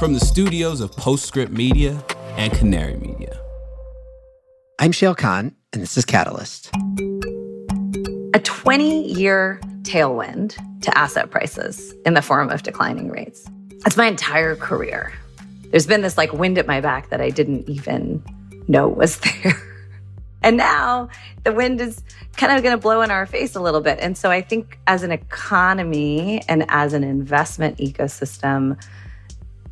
from the studios of Postscript Media and Canary Media. I'm Shail Khan, and this is Catalyst. A 20-year tailwind to asset prices in the form of declining rates. That's my entire career. There's been this wind at my back that I didn't even know was there. And now the wind is kind of going to blow in our face a little bit. And so I think as an economy and as an investment ecosystem,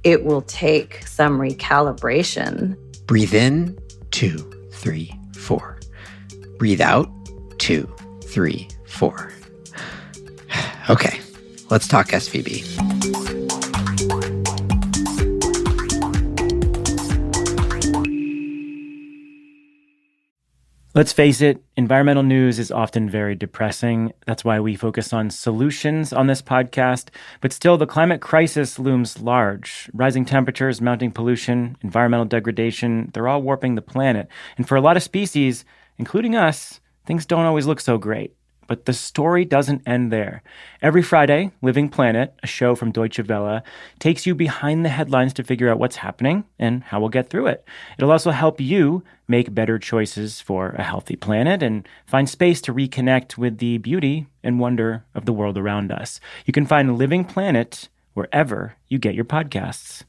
it will take some recalibration. Breathe in, 2, 3, 4. Breathe out, 2, 3, 4. Okay, let's talk SVB. Let's face it, environmental news is often very depressing. That's why we focus on solutions on this podcast. But still, the climate crisis looms large. Rising temperatures, mounting pollution, environmental degradation, they're all warping the planet. And for a lot of species, including us, things don't always look so great. But the story doesn't end there. Every Friday, Living Planet, a show from Deutsche Welle, takes you behind the headlines to figure out what's happening and how we'll get through it. It'll also help you make better choices for a healthy planet and find space to reconnect with the beauty and wonder of the world around us. You can find Living Planet wherever you get your podcasts.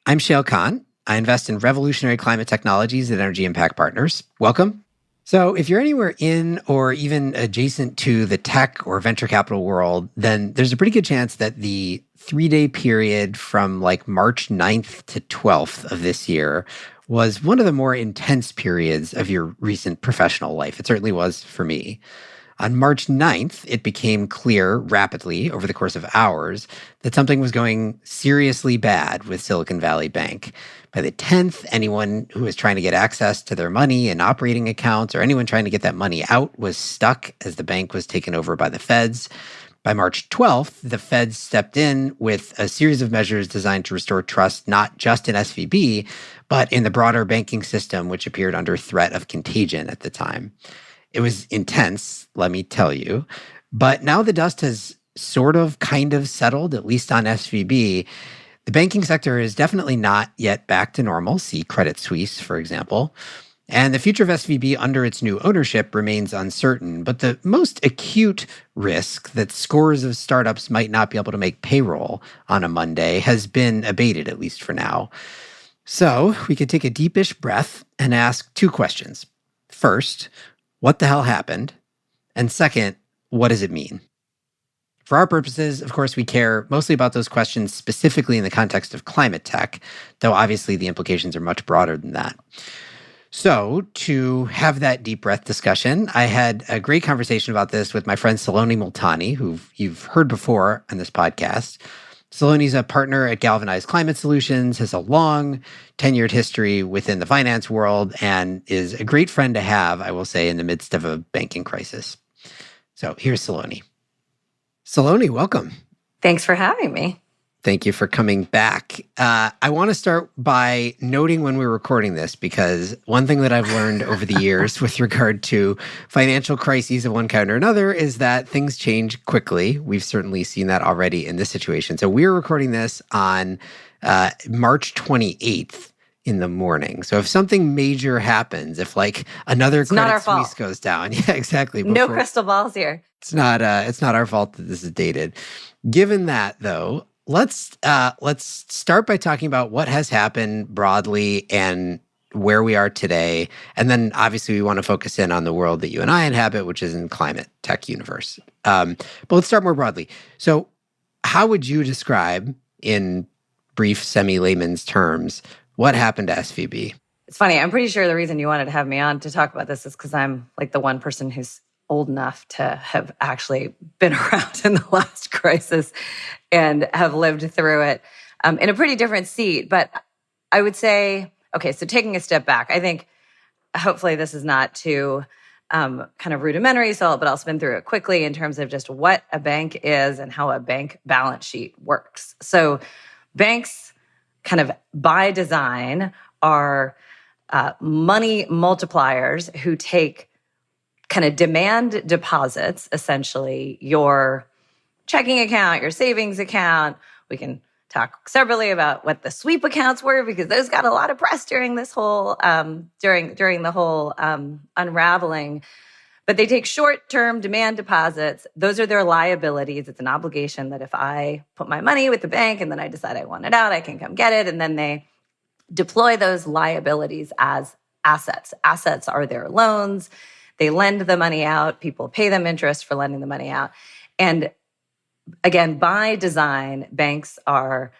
I'm Shail Khan. I invest in revolutionary climate technologies and energy impact partners. Welcome. So if you're anywhere in or even adjacent to the tech or venture capital world, then there's a pretty good chance that the 3-day period from March 9th to 12th of this year was one of the more intense periods of your recent professional life. It certainly was for me. On March 9th, it became clear rapidly over the course of hours that something was going seriously bad with Silicon Valley Bank. By the 10th, anyone who was trying to get access to their money and operating accounts or anyone trying to get that money out was stuck as the bank was taken over by the feds. By March 12th, the feds stepped in with a series of measures designed to restore trust not just in SVB, but in the broader banking system, which appeared under threat of contagion at the time. It was intense, let me tell you. But now the dust has kind of settled, at least on SVB. The banking sector is definitely not yet back to normal. See Credit Suisse, for example. And the future of SVB under its new ownership remains uncertain. But the most acute risk that scores of startups might not be able to make payroll on a Monday has been abated, at least for now. So we could take a deepish breath and ask 2 questions. First, what the hell happened? And second, what does it mean? For our purposes, of course, we care mostly about those questions specifically in the context of climate tech, though obviously the implications are much broader than that. So to have that deep breath discussion, I had a great conversation about this with my friend Saloni Multani, who you've heard before on this podcast. Saloni's a partner at Galvanized Climate Solutions, has a long tenured history within the finance world, and is a great friend to have, I will say, in the midst of a banking crisis. So here's Saloni. Saloni, welcome. Thanks for having me. Thank you for coming back. I want to start by noting when we're recording this, because one thing that I've learned over the years with regard to financial crises of one kind or another is that things change quickly. We've certainly seen that already in this situation. So we're recording this on March 28th in the morning. So if something major happens, if another Credit Suisse goes down, yeah, exactly. No crystal balls here. It's not our fault that this is dated. Given that, though, let's start by talking about what has happened broadly and where we are today. And then obviously we want to focus in on the world that you and I inhabit, which is in climate tech universe. But let's start more broadly. So how would you describe in brief semi-layman's terms what happened to SVB? It's funny. I'm pretty sure the reason you wanted to have me on to talk about this is because I'm the one person who's old enough to have actually been around in the last crisis and have lived through it in a pretty different seat. But I would say, okay, so taking a step back, I think hopefully this is not too kind of rudimentary, but I'll spin through it quickly in terms of just what a bank is and how a bank balance sheet works. So banks kind of by design are money multipliers who take kind of demand deposits, essentially your checking account, your savings account, We can talk separately about what the sweep accounts were, because those got a lot of press during this whole during the whole unraveling. But they take short-term demand deposits. Those are their liabilities. It's an obligation that if I put my money with the bank and then I decide I want it out, I can come get it. And then they deploy those liabilities as assets. Assets are their loans. They lend the money out. People pay them interest for lending the money out. And again, by design, banks are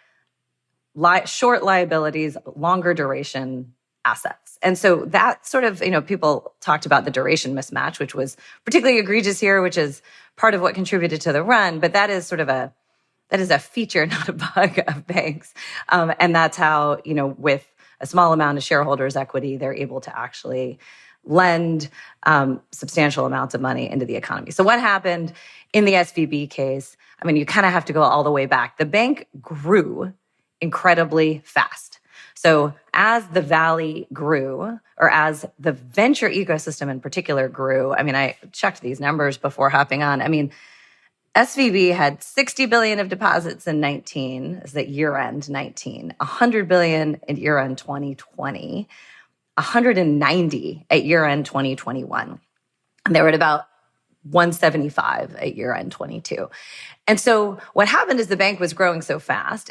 short liabilities, longer duration assets. And so that sort of, people talked about the duration mismatch, which was particularly egregious here, which is part of what contributed to the run. But that is a feature, not a bug of banks. And that's how, with a small amount of shareholders' equity, they're able to actually lend substantial amounts of money into the economy. So what happened in the SVB case? I mean, you kind of have to go all the way back. The bank grew incredibly fast. So as the Valley grew, or as the venture ecosystem in particular grew, I mean, I checked these numbers before hopping on. I mean, SVB had $60 billion of deposits in 19, is that year-end 19, $100 billion at year-end 2020, 190 at year-end 2021. And they were at about 175 at year-end 22. And so what happened is the bank was growing so fast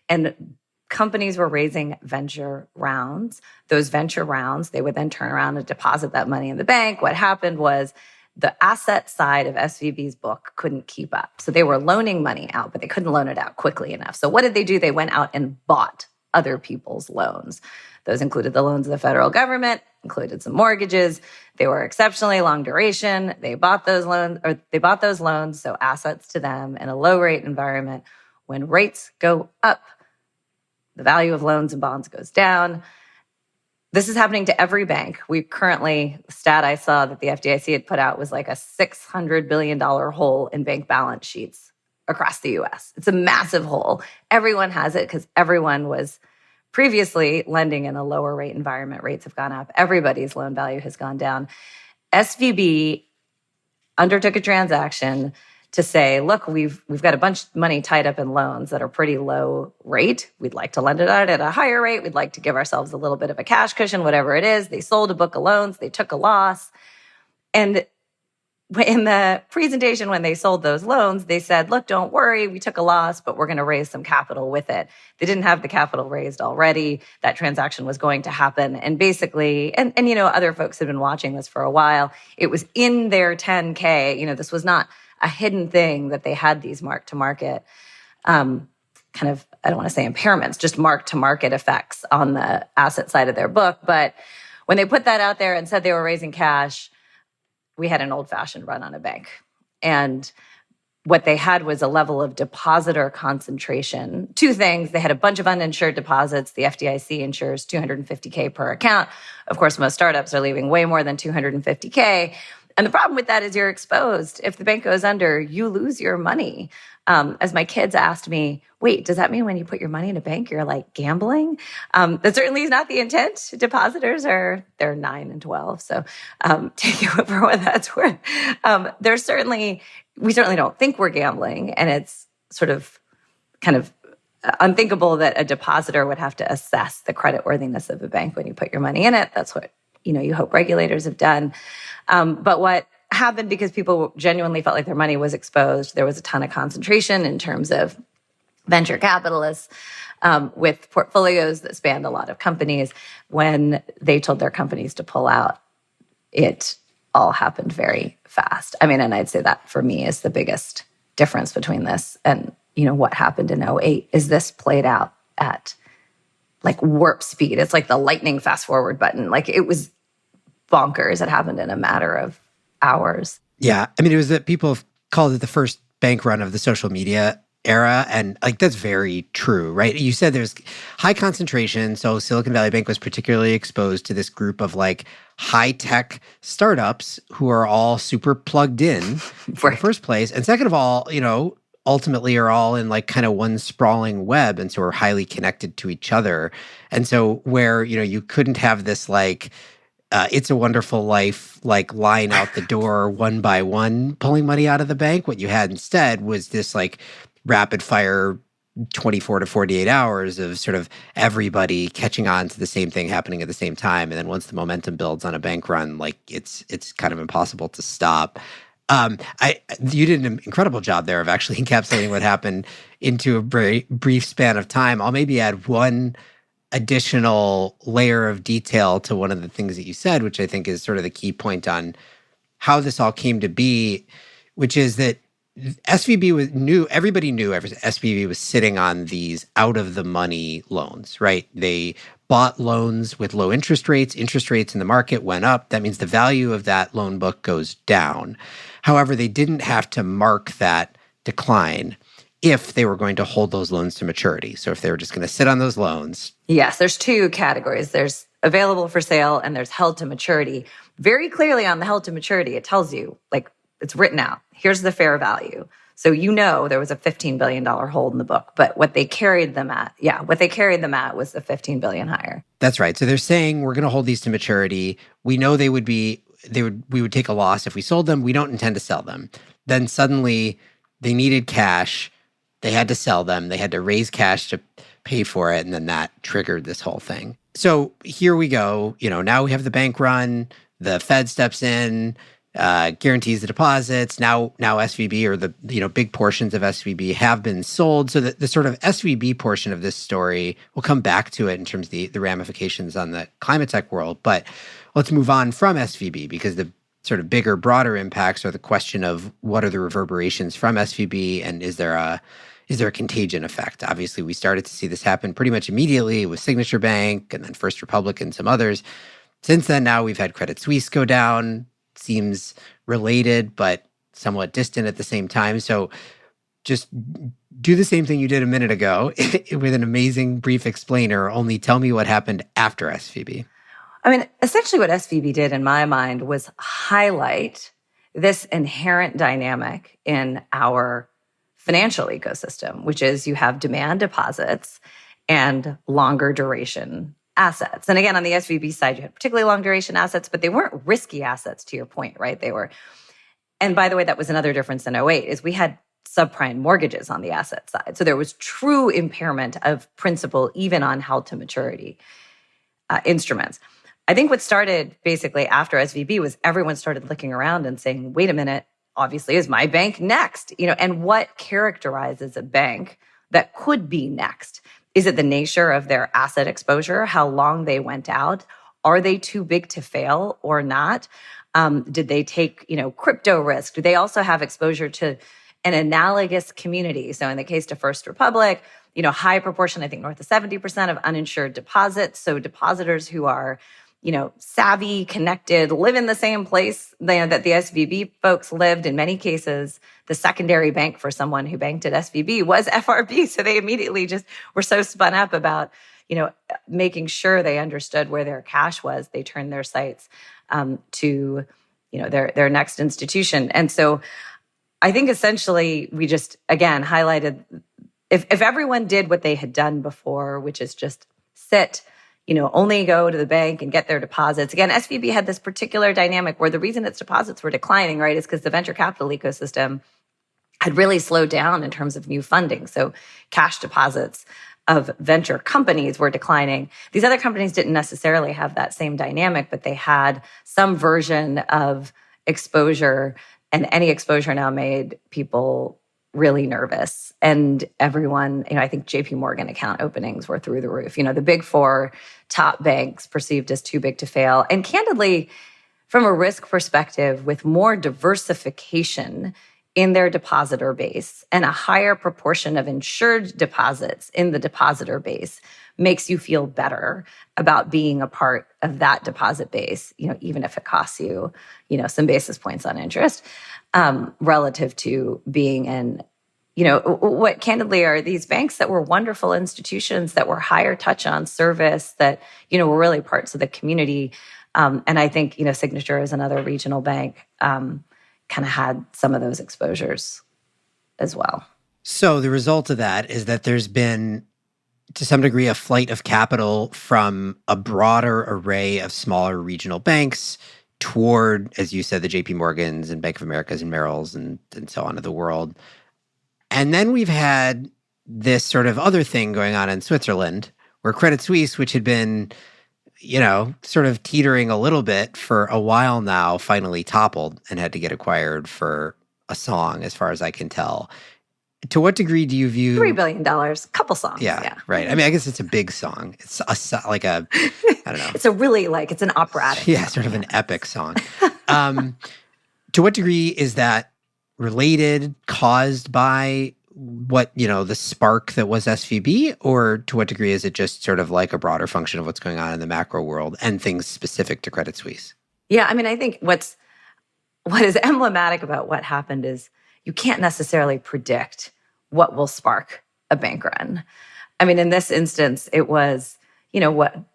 and companies were raising venture rounds. Those venture rounds, they would then turn around and deposit that money in the bank. What happened was the asset side of SVB's book couldn't keep up. So they were loaning money out, but they couldn't loan it out quickly enough. So what did they do? They went out and bought other people's loans. Those included the loans of the federal government, included some mortgages. They were exceptionally long duration. They bought those loans, so assets to them in a low rate environment. When rates go up, the value of loans and bonds goes down. This is happening to every bank. We currently, the stat I saw that the FDIC had put out was like a $600 billion hole in bank balance sheets across the US. It's a massive hole. Everyone has it because everyone was previously lending in a lower rate environment. Rates have gone up. Everybody's loan value has gone down. SVB undertook a transaction to say, look, we've got a bunch of money tied up in loans that are pretty low rate. We'd like to lend it out at a higher rate. We'd like to give ourselves a little bit of a cash cushion, whatever it is. They sold a book of loans. They took a loss. And in the presentation, when they sold those loans, they said, look, don't worry, we took a loss, but we're going to raise some capital with it. They didn't have the capital raised already. That transaction was going to happen. And basically, and other folks have been watching this for a while. It was in their 10K. This was not a hidden thing that they had these mark-to-market kind of, I don't want to say impairments, just mark-to-market effects on the asset side of their book. But when they put that out there and said they were raising cash, we had an old-fashioned run on a bank. And what they had was a level of depositor concentration. Two things. They had a bunch of uninsured deposits. The FDIC insures $250K per account. Of course, most startups are leaving way more than $250K. And the problem with that is you're exposed. If the bank goes under, you lose your money. As my kids asked me, wait, does that mean when you put your money in a bank, you're like gambling? That certainly is not the intent. Depositors they're 9 and 12. So take it for what that's worth. We certainly don't think we're gambling. And it's sort of kind of unthinkable that a depositor would have to assess the creditworthiness of a bank when you put your money in it. That's what you hope regulators have done. But what happened, because people genuinely felt like their money was exposed, there was a ton of concentration in terms of venture capitalists with portfolios that spanned a lot of companies. When they told their companies to pull out, it all happened very fast. I mean, and I'd say that for me is the biggest difference between this and, what happened in 2008 is this played out at like warp speed. It's like the lightning fast forward button. Like it was bonkers. It happened in a matter of hours. Yeah. I mean, it was that people have called it the first bank run of the social media era. And like, that's very true, right? You said there's high concentration. So Silicon Valley Bank was particularly exposed to this group of like high-tech startups who are all super plugged in in the first place. And second of all, ultimately are all in like kind of one sprawling web. And so are highly connected to each other. And so where, you couldn't have this like, It's a Wonderful Life, like line out the door one by one, pulling money out of the bank. What you had instead was this like rapid fire 24 to 48 hours of sort of everybody catching on to the same thing happening at the same time. And then once the momentum builds on a bank run, like it's kind of impossible to stop. You did an incredible job there of actually encapsulating what happened into a very brief span of time. I'll maybe add one additional layer of detail to one of the things that you said, which I think is sort of the key point on how this all came to be, which is that everybody knew SVB was sitting on these out of the money loans, right? They bought loans with low interest rates. Interest rates in the market went up. That means the value of that loan book goes down. However, they didn't have to mark that decline if they were going to hold those loans to maturity. So if they were just going to sit on those loans. Yes, there's two categories. There's available for sale and there's held to maturity. Very clearly on the held to maturity, it tells you, like, it's written out. Here's the fair value. So there was a $15 billion hold in the book, but what they carried them at was the $15 billion higher. That's right. So they're saying we're going to hold these to maturity. We know we would take a loss if we sold them. We don't intend to sell them. Then suddenly they needed cash. They had to sell them. They had to raise cash to pay for it. And then that triggered this whole thing. So here we go. Now we have the bank run. The Fed steps in, guarantees the deposits. Now SVB, or the big portions of SVB, have been sold. So the sort of SVB portion of this story, we'll come back to it in terms of the ramifications on the climate tech world. But let's move on from SVB, because the sort of bigger, broader impacts are the question of what are the reverberations from SVB, and is there a contagion effect? Obviously, we started to see this happen pretty much immediately with Signature Bank and then First Republic and some others. Since then, now we've had Credit Suisse go down. Seems related, but somewhat distant at the same time. So just do the same thing you did a minute ago with an amazing brief explainer, only tell me what happened after SVB. I mean, essentially what SVB did in my mind was highlight this inherent dynamic in our financial ecosystem, which is you have demand deposits and longer duration assets. And again, on the SVB side, you had particularly long duration assets, but they weren't risky assets, to your point, right? They were. And by the way, that was another difference in '08 is we had subprime mortgages on the asset side. So there was true impairment of principal, even on held to maturity instruments. I think what started basically after SVB was everyone started looking around and saying, wait a minute, obviously, is my bank next? And what characterizes a bank that could be next? Is it the nature of their asset exposure, how long they went out? Are they too big to fail or not? Did they take, crypto risk? Do they also have exposure to an analogous community? So in the case to First Republic, high proportion, I think north of 70% of uninsured deposits. So depositors who are, savvy, connected, live in the same place that the SVB folks lived. In many cases, the secondary bank for someone who banked at SVB was FRB. So they immediately just were so spun up about, making sure they understood where their cash was. They turned their sights to, their next institution. And so I think essentially we just, again, highlighted if everyone did what they had done before, which is just sit, only go to the bank and get their deposits. Again, SVB had this particular dynamic where the reason its deposits were declining, right, is because the venture capital ecosystem had really slowed down in terms of new funding. So cash deposits of venture companies were declining. These other companies didn't necessarily have that same dynamic, but they had some version of exposure, and any exposure now made people really nervous. And everyone, I think JP Morgan account openings were through the roof. The big four top banks perceived as too big to fail. And candidly, from a risk perspective, with more diversification in their depositor base and a higher proportion of insured deposits in the depositor base makes you feel better about being a part of that deposit base, even if it costs you, some basis points on interest, relative to being in, what candidly are these banks that were wonderful institutions that were higher touch on service, that, were really parts of the community. And I think, Signature is another regional bank, kind of had some of those exposures as well. So the result of that is that there's been, to some degree, a flight of capital from a broader array of smaller regional banks toward, as you said, the JP Morgans and Bank of Americas and Merrills and so on of the world. And then we've had this sort of other thing going on in Switzerland, where Credit Suisse, which had been, sort of teetering a little bit for a while now, finally toppled and had to get acquired for a song, as far as I can tell. To what degree do you view $3 billion, couple songs? Yeah, right. I mean, I guess it's a big song. It's like a, I don't know. It's a really it's an operatic. Yeah, sort of an epic song. To what degree is that related, caused by what, the spark that was SVB, or to what degree is it just sort of like a broader function of what's going on in the macro world and things specific to Credit Suisse? Yeah, I mean, I think what is emblematic about what happened is you can't necessarily predict what will spark a bank run. I mean, in this instance, it was,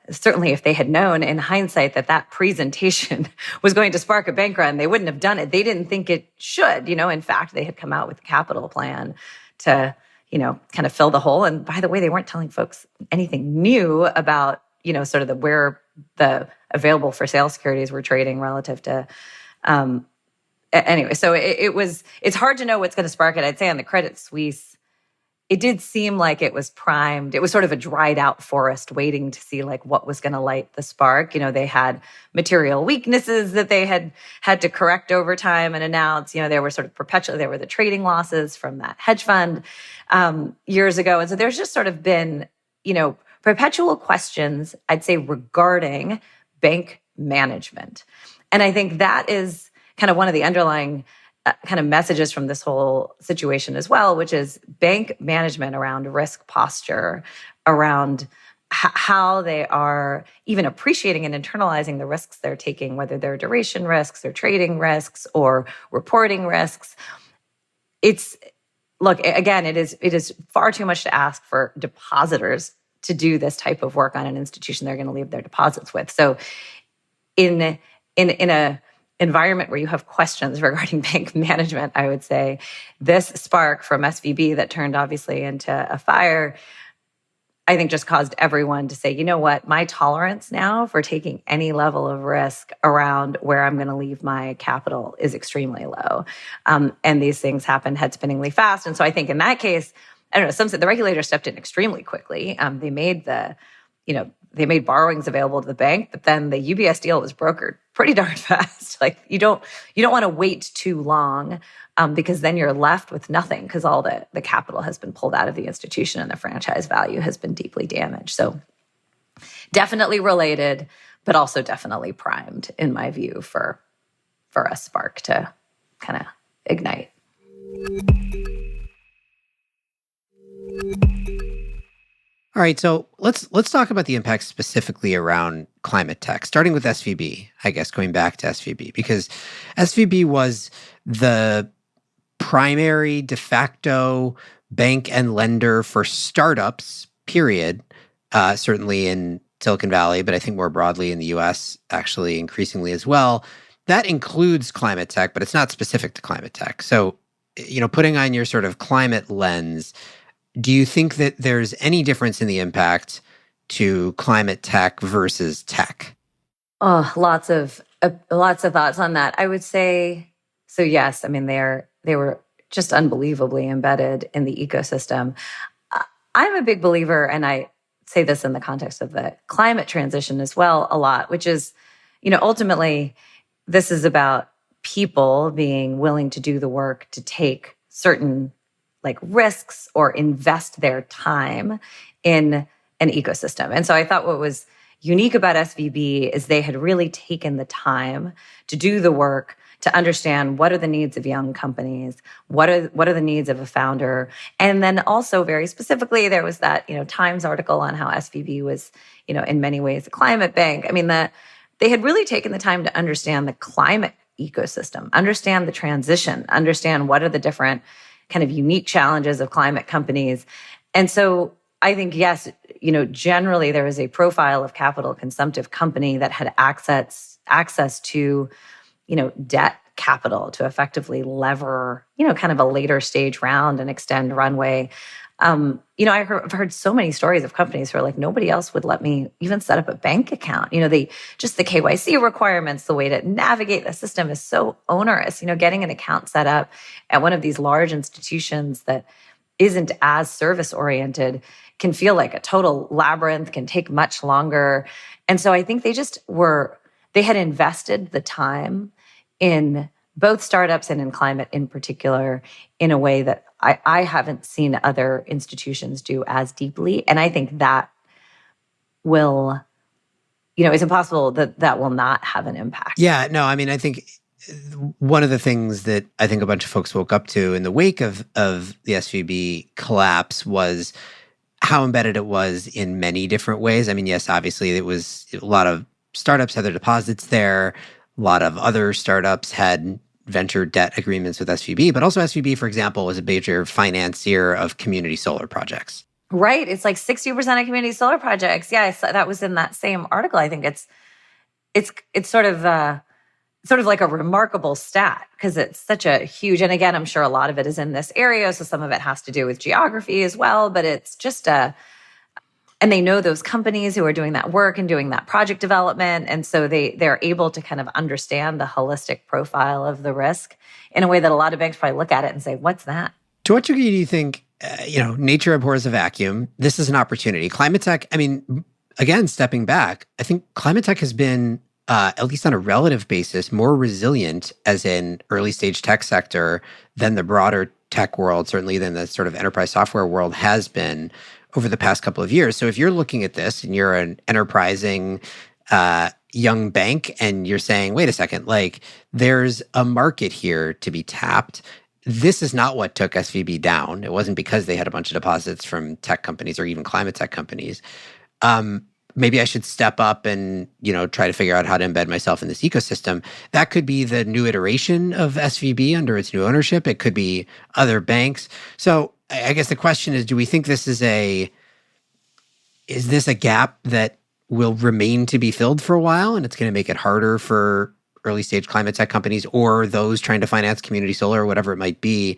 certainly if they had known in hindsight that presentation was going to spark a bank run, they wouldn't have done it. They didn't think it should, in fact, they had come out with a capital plan to, kind of fill the hole. And by the way, they weren't telling folks anything new about, sort of where the available for sale securities were trading relative to, anyway, so it's hard to know what's going to spark it. I'd say on the Credit Suisse, it did seem like it was primed. It was sort of a dried out forest waiting to see what was going to light the spark. They had material weaknesses that they had to correct over time and announce. There were sort of there were the trading losses from that hedge fund years ago. And so there's just sort of been, perpetual questions, I'd say, regarding bank management. And I think that is kind of one of the underlying kind of messages from this whole situation as well, which is bank management around risk posture, around how they are even appreciating and internalizing the risks they're taking, whether they're duration risks or trading risks or reporting risks. Again, it is far too much to ask for depositors to do this type of work on an institution they're going to leave their deposits with. So in a environment where you have questions regarding bank management, I would say this spark from SVB that turned obviously into a fire, I think just caused everyone to say, you know what, my tolerance now for taking any level of risk around where I'm going to leave my capital is extremely low. And these things happen head spinningly fast. And so I think in that case, I don't know, the regulator stepped in extremely quickly. They made borrowings available to the bank, but then the UBS deal was brokered pretty darn fast. You don't want to wait too long because then you're left with nothing because all the capital has been pulled out of the institution and the franchise value has been deeply damaged. So definitely related, but also definitely primed, in my view, for a spark to kind of ignite. All right, so let's talk about the impact specifically around climate tech, starting with SVB, I guess, going back to SVB, because SVB was the primary de facto bank and lender for startups, period, certainly in Silicon Valley, but I think more broadly in the US, actually increasingly as well. That includes climate tech, but it's not specific to climate tech. So, putting on your sort of climate lens, do you think that there's any difference in the impact to climate tech versus tech? Oh, lots of thoughts on that. I would say, so yes, I mean, they were just unbelievably embedded in the ecosystem. I'm a big believer, and I say this in the context of the climate transition as well a lot, which is, ultimately, this is about people being willing to do the work to take certain risks or invest their time in an ecosystem. And so I thought what was unique about SVB is they had really taken the time to do the work to understand what are the needs of young companies, what are the needs of a founder. And then also very specifically, there was that, Times article on how SVB was, in many ways a climate bank. I mean, they had really taken the time to understand the climate ecosystem, understand the transition, understand what are the different kind of unique challenges of climate companies. And so I think, yes, generally there was a profile of capital consumptive company that had access to, debt capital to effectively lever, kind of a later stage round and extend runway. I've heard so many stories of companies who are like, nobody else would let me even set up a bank account. The KYC requirements, the way to navigate the system is so onerous. Getting an account set up at one of these large institutions that isn't as service oriented can feel like a total labyrinth, can take much longer. And so I think they had invested the time in both startups and in climate in particular in a way that I haven't seen other institutions do as deeply. And I think that will, it's impossible that will not have an impact. Yeah, no, I mean, I think one of the things that I think a bunch of folks woke up to in the wake of the SVB collapse was how embedded it was in many different ways. I mean, yes, obviously it was a lot of startups had their deposits there. A lot of other startups had venture debt agreements with SVB, but also SVB, for example, was a major financier of community solar projects. Right. It's like 60% of community solar projects. Yeah, that was in that same article. I think it's sort of like a remarkable stat because it's such a huge, and again, I'm sure a lot of it is in this area. So some of it has to do with geography as well, but it's just and they know those companies who are doing that work and doing that project development. And so they're able to kind of understand the holistic profile of the risk in a way that a lot of banks probably look at it and say, what's that? To what degree do you think, nature abhors a vacuum? This is an opportunity. Climatech, I mean, again, stepping back, I think climatech has been, at least on a relative basis, more resilient as an early stage tech sector than the broader tech world, certainly than the sort of enterprise software world has been over the past couple of years. So if you're looking at this and you're an enterprising young bank and you're saying, wait a second, like there's a market here to be tapped. This is not what took SVB down. It wasn't because they had a bunch of deposits from tech companies or even climate tech companies. Maybe I should step up and, try to figure out how to embed myself in this ecosystem. That could be the new iteration of SVB under its new ownership. It could be other banks. So I guess the question is, do we think is this a gap that will remain to be filled for a while and it's going to make it harder for early stage climate tech companies or those trying to finance community solar or whatever it might be?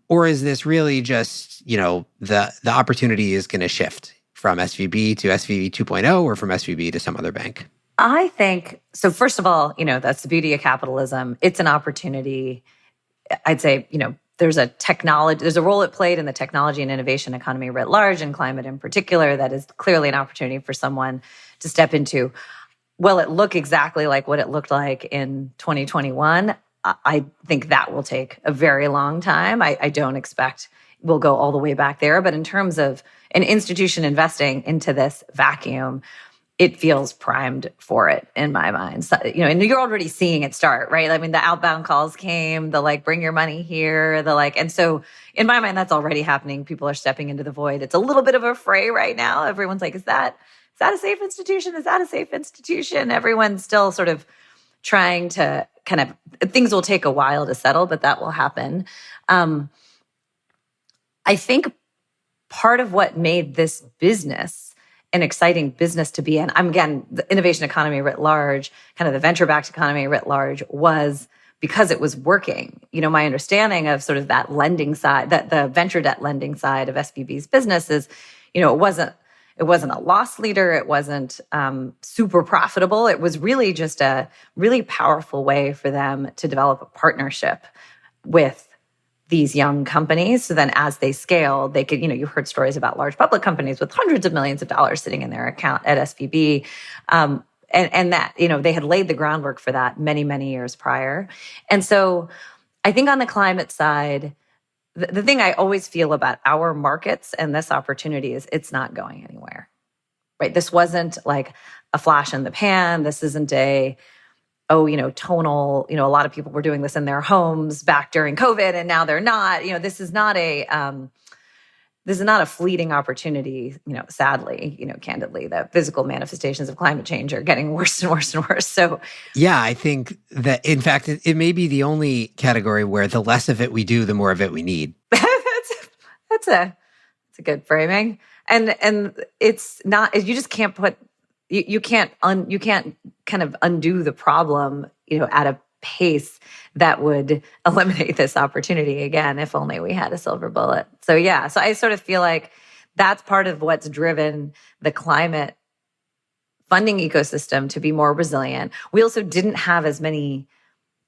Or is this really just, the opportunity is going to shift from SVB to SVB 2.0 or from SVB to some other bank? I think, so first of all, that's the beauty of capitalism. It's an opportunity. I'd say, there's a role it played in the technology and innovation economy writ large and climate in particular that is clearly an opportunity for someone to step into. Will it look exactly like what it looked like in 2021? I think that will take a very long time. I don't expect we'll go all the way back there. But in terms of an institution investing into this vacuum, it feels primed for it in my mind. So, and you're already seeing it start, right? I mean, the outbound calls came, bring your money here, and so in my mind, that's already happening. People are stepping into the void. It's a little bit of a fray right now. Everyone's like, is that a safe institution? Is that a safe institution? Everyone's still sort of trying to things will take a while to settle, but that will happen. I think part of what made this business an exciting business to be in, again, the innovation economy writ large, kind of the venture-backed economy writ large, was because it was working. My understanding of sort of that lending side, that the venture debt lending side of SVB's business is, it wasn't a loss leader. It wasn't super profitable. It was really just a really powerful way for them to develop a partnership with these young companies. So then as they scale, they could, you heard stories about large public companies with hundreds of millions of dollars sitting in their account at SVB. And that, they had laid the groundwork for that many, many years prior. And so I think on the climate side, the thing I always feel about our markets and this opportunity is it's not going anywhere, right? This wasn't like a flash in the pan. This isn't tonal, a lot of people were doing this in their homes back during COVID and now they're not. This is not a fleeting opportunity, sadly, candidly, the physical manifestations of climate change are getting worse and worse and worse. So yeah, I think that in fact, it may be the only category where the less of it we do, the more of it we need. That's a good framing. And it's not, you just can't put, you can't kind of undo the problem, at a pace that would eliminate this opportunity again, if only we had a silver bullet. So yeah, so I sort of feel like that's part of what's driven the climate funding ecosystem to be more resilient. We also didn't have as many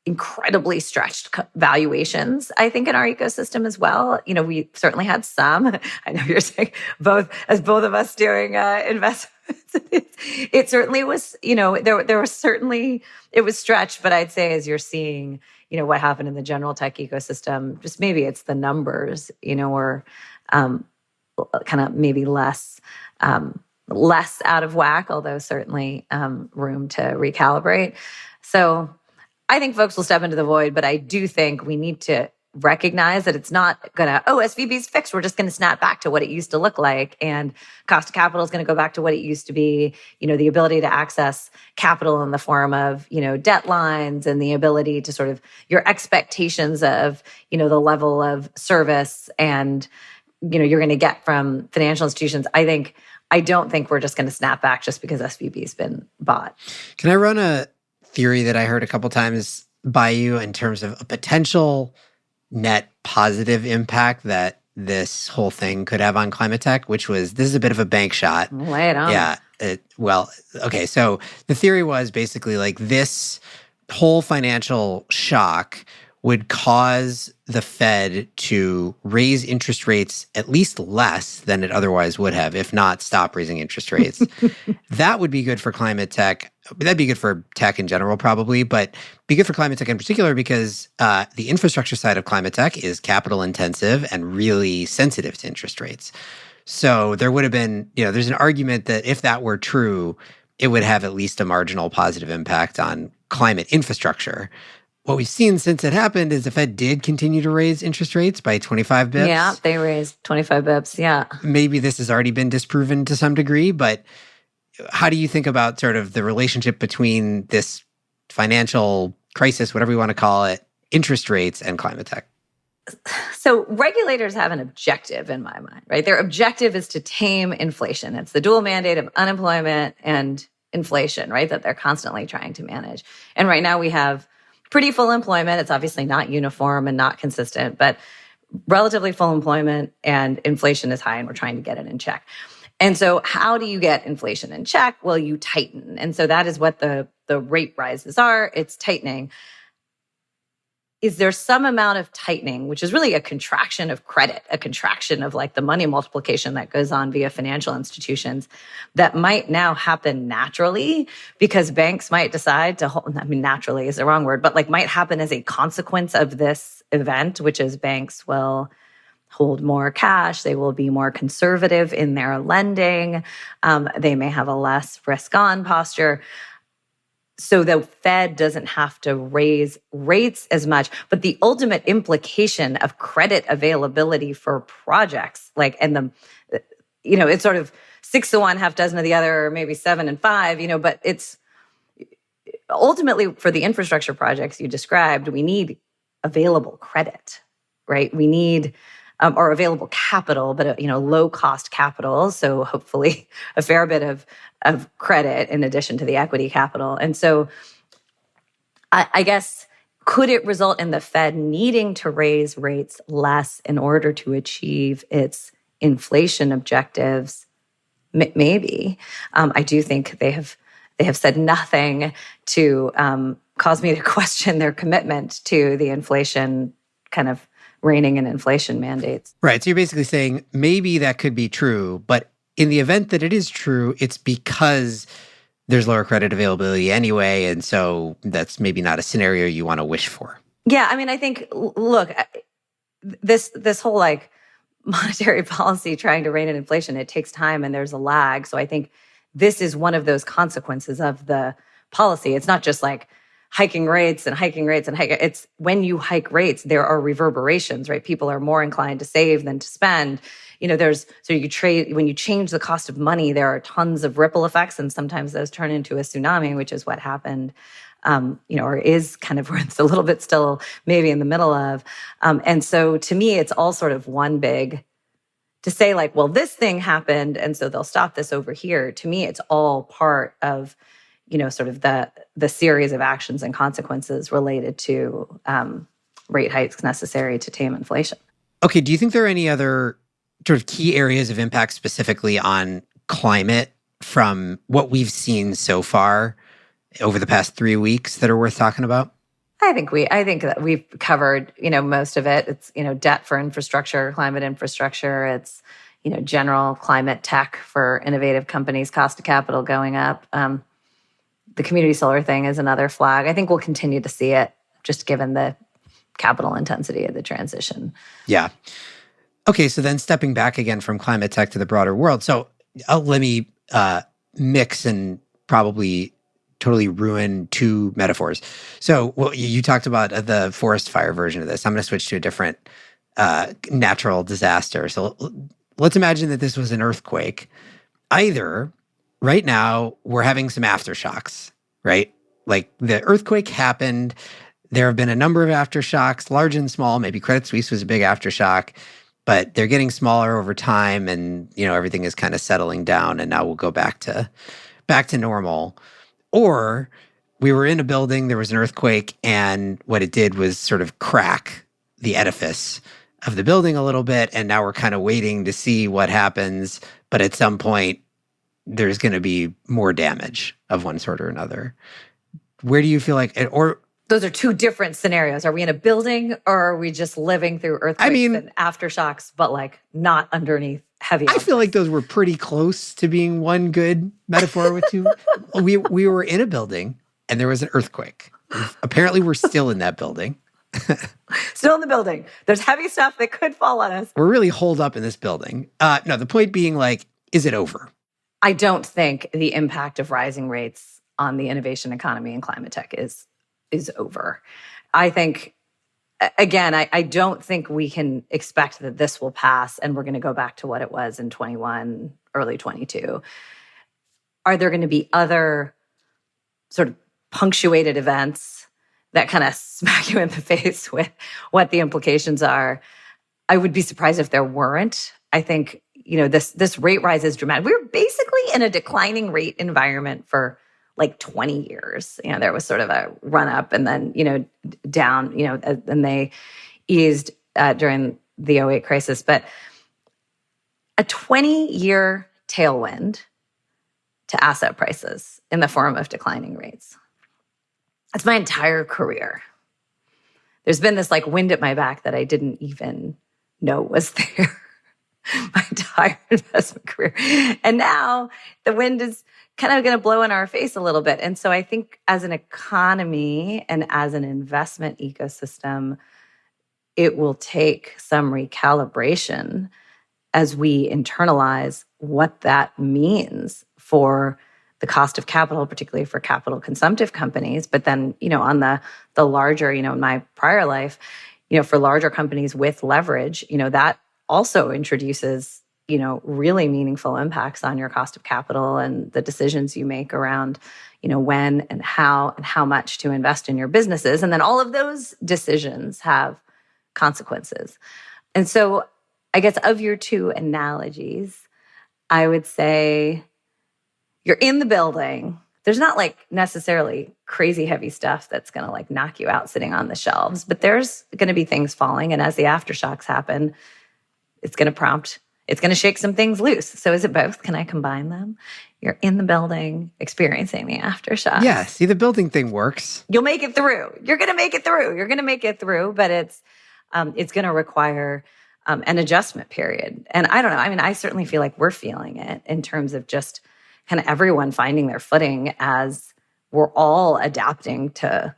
incredibly stretched valuations, I think, in our ecosystem as well. We certainly had some. I know you're saying both of us doing investments. It certainly was, there was certainly, it was stretched, but I'd say as you're seeing, what happened in the general tech ecosystem, just maybe it's the numbers, or kind of maybe less out of whack, although certainly room to recalibrate. So I think folks will step into the void, but I do think we need to recognize that it's not going to, SVB's fixed. We're just going to snap back to what it used to look like. And cost of capital is going to go back to what it used to be. The ability to access capital in the form of, debt lines and the ability to sort of your expectations of, the level of service and, you're going to get from financial institutions. I don't think we're just going to snap back just because SVB's been bought. Can I run a theory that I heard a couple times by you in terms of a potential net positive impact that this whole thing could have on climate tech, which was, this is a bit of a bank shot. Lay it on. Yeah. Okay. So the theory was basically like this whole financial shock would cause the Fed to raise interest rates at least less than it otherwise would have, if not stop raising interest rates. That would be good for climate tech. That'd be good for tech in general, probably, but be good for climate tech in particular because the infrastructure side of climate tech is capital intensive and really sensitive to interest rates. So there would have been, there's an argument that if that were true, it would have at least a marginal positive impact on climate infrastructure. What we've seen since it happened is the Fed did continue to raise interest rates by 25 bips. Yeah, they raised 25 bips, yeah. Maybe this has already been disproven to some degree, but how do you think about sort of the relationship between this financial crisis, whatever you want to call it, interest rates, and climate tech? So regulators have an objective in my mind, right? Their objective is to tame inflation. It's the dual mandate of unemployment and inflation, right? That they're constantly trying to manage. And right now we have pretty full employment. It's obviously not uniform and not consistent, but relatively full employment and inflation is high and we're trying to get it in check. And so how do you get inflation in check? Well, you tighten. And so that is what the rate rises are. It's tightening. Is there some amount of tightening, which is really a contraction of credit, a contraction of like the money multiplication that goes on via financial institutions that might now happen naturally because banks might decide to hold, naturally is the wrong word, but like might happen as a consequence of this event, which is banks will hold more cash. They will be more conservative in their lending. They may have a less risk-on posture. So the Fed doesn't have to raise rates as much, but the ultimate implication of credit availability for projects, it's sort of 6 to 1, half dozen of the other, or maybe 7 and 5, but it's ultimately for the infrastructure projects you described, we need available credit, right? We need or available capital, but low cost capital. So hopefully a fair bit of credit in addition to the equity capital. And so I guess, could it result in the Fed needing to raise rates less in order to achieve its inflation objectives? Maybe. I do think they have said nothing to cause me to question their commitment to the inflation kind of reining in inflation mandates. Right. So you're basically saying maybe that could be true, but in the event that it is true, it's because there's lower credit availability anyway, and so that's maybe not a scenario you want to wish for. Yeah, I think, look, this whole like monetary policy trying to rein in inflation, it takes time and there's a lag. So I think this is one of those consequences of the policy. It's not just like hiking rates and hiking rates and hiking. It's when you hike rates, there are reverberations, right? People are more inclined to save than to spend. When you change the cost of money, there are tons of ripple effects, and sometimes those turn into a tsunami, which is what happened, or is kind of where it's a little bit still maybe in the middle of. And so to me, it's all sort of one big, to say like, well, this thing happened, and so they'll stop this over here. To me, it's all part of sort of the series of actions and consequences related to rate hikes necessary to tame inflation. Okay, do you think there are any other sort of key areas of impact specifically on climate from what we've seen so far over the past 3 weeks that are worth talking about? I think that we've covered, most of it. It's, debt for infrastructure, climate infrastructure. It's, general climate tech for innovative companies, cost of capital going up. The community solar thing is another flag. I think we'll continue to see it just given the capital intensity of the transition. Yeah. Okay, so then stepping back again from climate tech to the broader world. So let me mix and probably totally ruin two metaphors. So you talked about the forest fire version of this. I'm going to switch to a different natural disaster. So let's imagine that this was an earthquake. Either right now we're having some aftershocks, right? Like the earthquake happened. There have been a number of aftershocks, large and small. Maybe Credit Suisse was a big aftershock, but they're getting smaller over time, and everything is kind of settling down, and now we'll go back to normal. Or we were in a building, there was an earthquake, and what it did was sort of crack the edifice of the building a little bit, and now we're kind of waiting to see what happens, but at some point there's going to be more damage of one sort or another. Where do you feel like those are two different scenarios. Are we in a building, or are we just living through earthquakes and aftershocks, but like not underneath heavy objects? I feel like those were pretty close to being one good metaphor with two. We were in a building and there was an earthquake. Apparently we're still in that building. Still in the building. There's heavy stuff that could fall on us. We're really holed up in this building. No, the point being, like, is it over? I don't think the impact of rising rates on the innovation economy and climate tech is over. I think, again, I don't think we can expect that this will pass and we're going to go back to what it was in 21, early 22. Are there going to be other sort of punctuated events that kind of smack you in the face with what the implications are? I would be surprised if there weren't. I think, this rate rise is dramatic. We were basically in a declining rate environment for like 20 years. There was sort of a run up and then, down, and they eased during the 08 crisis. But a 20-year tailwind to asset prices in the form of declining rates. That's my entire career. There's been this like wind at my back that I didn't even know was there my entire investment career. And now the wind is kind of going to blow in our face a little bit. And so I think as an economy and as an investment ecosystem, it will take some recalibration as we internalize what that means for the cost of capital, particularly for capital consumptive companies. But then, on the larger, in my prior life, for larger companies with leverage, that also introduces, really meaningful impacts on your cost of capital and the decisions you make around, when and how much to invest in your businesses. And then all of those decisions have consequences. And so I guess of your two analogies, I would say you're in the building. There's not like necessarily crazy heavy stuff that's going to like knock you out sitting on the shelves, but there's going to be things falling. And as the aftershocks happen, it's going to shake some things loose. So is it both? Can I combine them? You're in the building experiencing the aftershocks. Yeah, see, the building thing works. You'll make it through. You're going to make it through. But it's going to require an adjustment period. And I don't know. I mean, I certainly feel like we're feeling it in terms of just kind of everyone finding their footing as we're all adapting to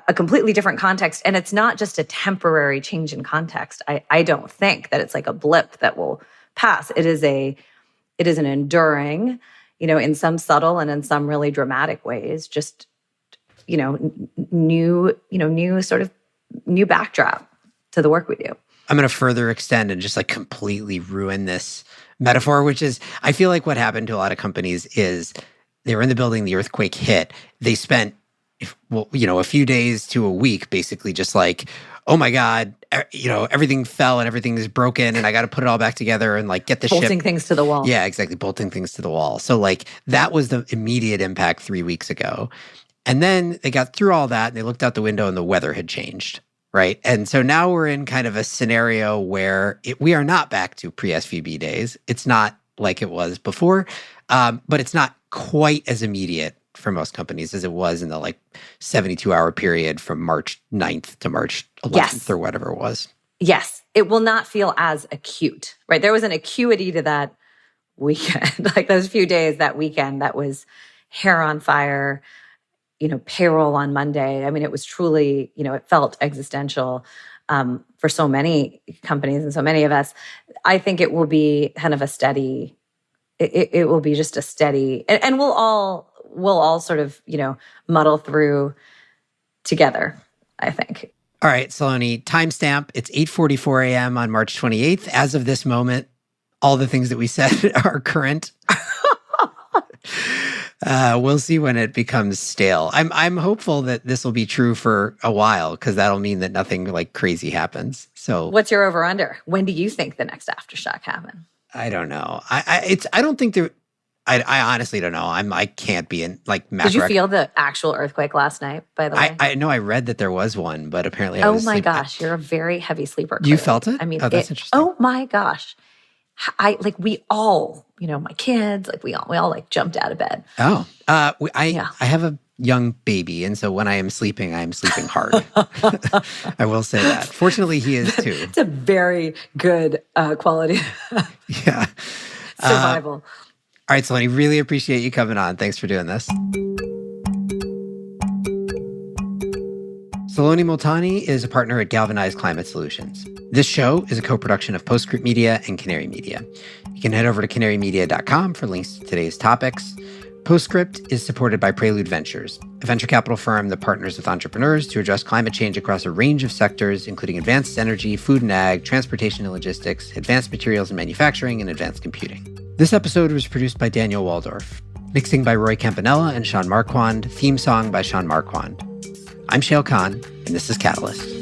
a completely different context. And it's not just a temporary change in context. I don't think that it's like a blip that will pass. It is an enduring, in some subtle and in some really dramatic ways, just, new backdrop to the work we do. I'm going to further extend and just like completely ruin this metaphor, which is, I feel like what happened to a lot of companies is they were in the building, the earthquake hit, they spent a few days to a week, basically just like, oh my God, everything fell and everything is broken and I got to put it all back together and like get the bolting things to the wall. Yeah, exactly. Bolting things to the wall. So like that was the immediate impact 3 weeks ago. And then they got through all that and they looked out the window and the weather had changed, right? And so now we're in kind of a scenario where we are not back to pre-SVB days. It's not like it was before, but it's not quite as immediate for most companies as it was in the 72-hour period from March 9th to March 11th Yes. or whatever it was. Yes. It will not feel as acute, right? There was an acuity to that weekend, like those few days that weekend that was hair on fire, payroll on Monday. I mean, it was truly, it felt existential for so many companies and so many of us. I think it will be kind of a steady, it will be just a steady, and we'll all sort of, muddle through together, I think. All right, Saloni, timestamp. It's 8:44 a.m. on March 28th. As of this moment, all the things that we said are current. We'll see when it becomes stale. I'm hopeful that this will be true for a while because that'll mean that nothing crazy happens. So, what's your over under? When do you think the next aftershock happen? I don't know. I don't think there. I honestly don't know. I can't be in Did you feel the actual earthquake last night? By the way, I know I read that there was one, but apparently oh my gosh, you're a very heavy sleeper. Clearly. You felt it? I mean, that's interesting. Oh my gosh, we all, my kids, we all jumped out of bed. Oh, I have a young baby, and so when I am sleeping hard. I will say that. Fortunately, he is too. It's a very good quality. Yeah, survival. All right, Saloni, really appreciate you coming on. Thanks for doing this. Saloni Moltani is a partner at Galvanized Climate Solutions. This show is a co-production of Postscript Media and Canary Media. You can head over to canarymedia.com for links to today's topics. Postscript is supported by Prelude Ventures, a venture capital firm that partners with entrepreneurs to address climate change across a range of sectors, including advanced energy, food and ag, transportation and logistics, advanced materials and manufacturing, and advanced computing. This episode was produced by Daniel Waldorf, mixing by Roy Campanella and Sean Marquand, theme song by Sean Marquand. I'm Shail Khan, and this is Catalyst.